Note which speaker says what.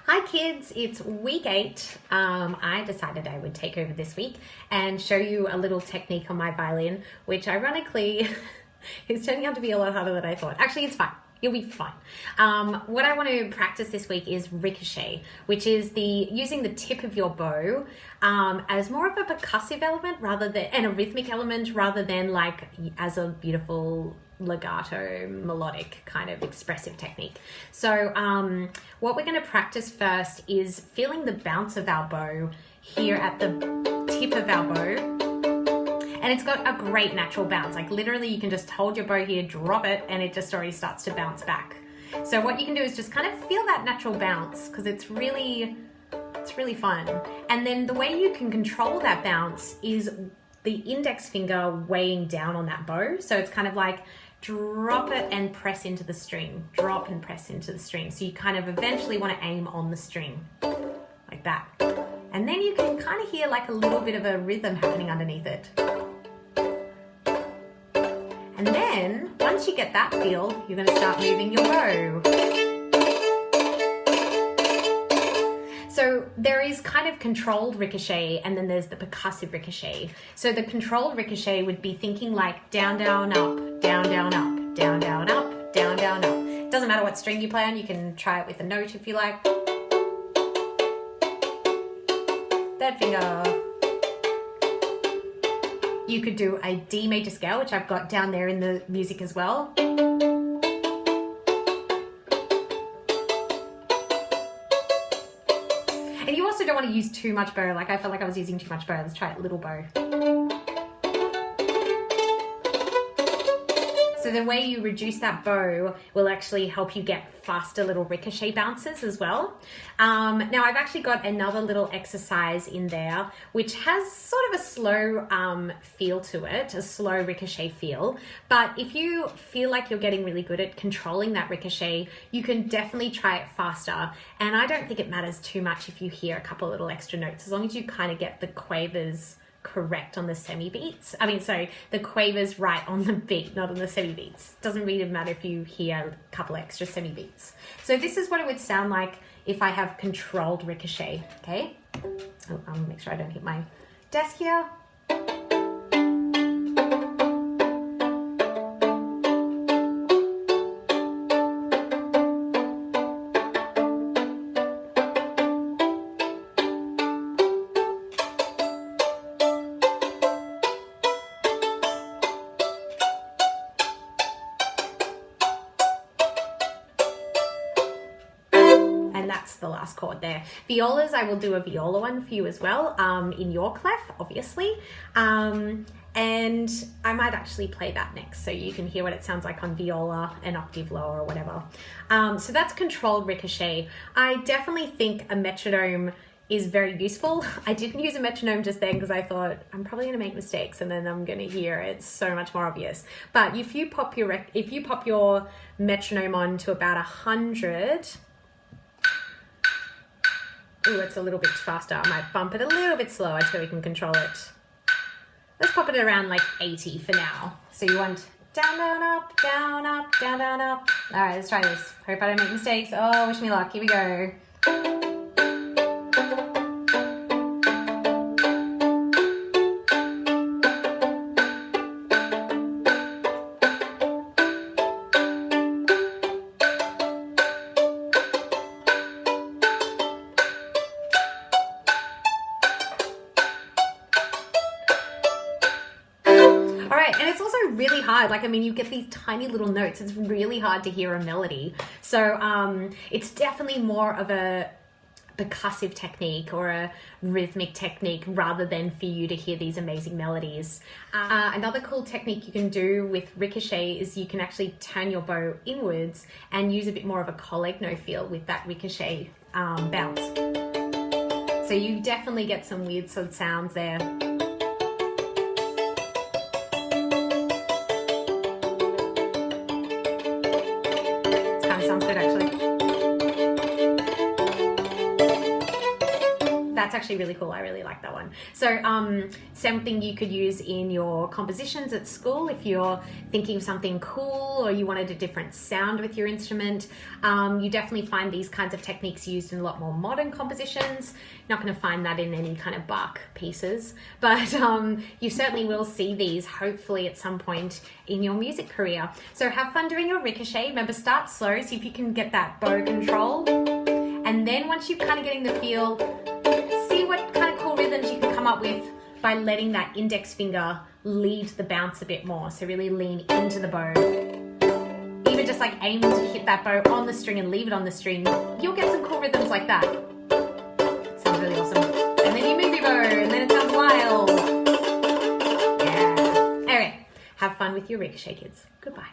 Speaker 1: Hi kids, it's week 8. I decided I would take over this week and show you a little technique on my violin, which ironically is turning out to be a lot harder than I thought. Actually, it's fine. You'll be fine. What I want to practice this week is Ricochet, which is using the tip of your bow as more of a percussive element and a rhythmic element rather than like as a beautiful legato, melodic kind of expressive technique. So what we're going to practice first is feeling the bounce of our bow here at the tip of our bow. And it's got a great natural bounce. Like literally you can just hold your bow here, drop it, and it just already starts to bounce back. So what you can do is just kind of feel that natural bounce because it's really fun. And then the way you can control that bounce is the index finger weighing down on that bow. So it's kind of like drop it and press into the string, drop and press into the string. So you kind of eventually want to aim on the string like that. And then you can kind of hear like a little bit of a rhythm happening underneath it. And then once you get that feel, you're going to start moving your bow. So there is kind of controlled ricochet and then there's the percussive ricochet. So the controlled ricochet would be thinking like down, down, up, down, down, up, down, down, up, down, down, up. It doesn't matter what string you play on, you can try it with a note if you like. Third finger. You could do a D major scale, which I've got down there in the music as well. And you also don't want to use too much bow. Like I felt like I was using too much bow. Let's try a little bow. So the way you reduce that bow will actually help you get faster little ricochet bounces as well. Now I've actually got another little exercise in there which has sort of a slow feel to it, a slow ricochet feel. But if you feel like you're getting really good at controlling that ricochet, you can definitely try it faster. And I don't think it matters too much if you hear a couple little extra notes, as long as you kind of get the quavers correct on the semi-beats. The quavers right on the beat, not on the semi-beats. Doesn't really matter if you hear a couple extra semi-beats. So this is what it would sound like if I have controlled ricochet, okay? Oh, I'll make sure I don't hit my desk here. That's the last chord there. Violas, I will do a viola one for you as well, in your clef, obviously. And I might actually play that next so you can hear what it sounds like on viola, an octave lower or whatever. So that's controlled ricochet. I definitely think a metronome is very useful. I didn't use a metronome just then because I thought I'm probably going to make mistakes and then I'm going to hear it so much more obvious. But if you pop your metronome on to about 100, ooh, it's a little bit faster. I might bump it a little bit slower until we can control it. Let's pop it around like 80 for now. So you want down, down, up, down, up, down, down, up. All right, let's try this. Hope I don't make mistakes. Oh, wish me luck. Here we go. All right, and it's also really hard. You get these tiny little notes. It's really hard to hear a melody. So it's definitely more of a percussive technique or a rhythmic technique rather than for you to hear these amazing melodies. Another cool technique you can do with ricochet is you can actually turn your bow inwards and use a bit more of a collegno feel with that ricochet bounce. So you definitely get some weird sort of sounds there. Sounds good actually. that's actually really cool. I really like that one. So something you could use in your compositions at school if you're thinking of something cool or you wanted a different sound with your instrument. You definitely find these kinds of techniques used in a lot more modern compositions. Not going to find that in any kind of Bach pieces, but you certainly will see these hopefully at some point in your music career. So have fun doing your ricochet. Remember, start slow, see if you can get that bow control. And then once you're kind of getting the feel, see what kind of cool rhythms you can come up with by letting that index finger lead the bounce a bit more. So really lean into the bow. Even just like aim to hit that bow on the string and leave it on the string. You'll get some cool rhythms like that. Sounds really awesome. And then you move your bow and then it sounds wild. Yeah. All right. Have fun with your ricochet, kids. Goodbye.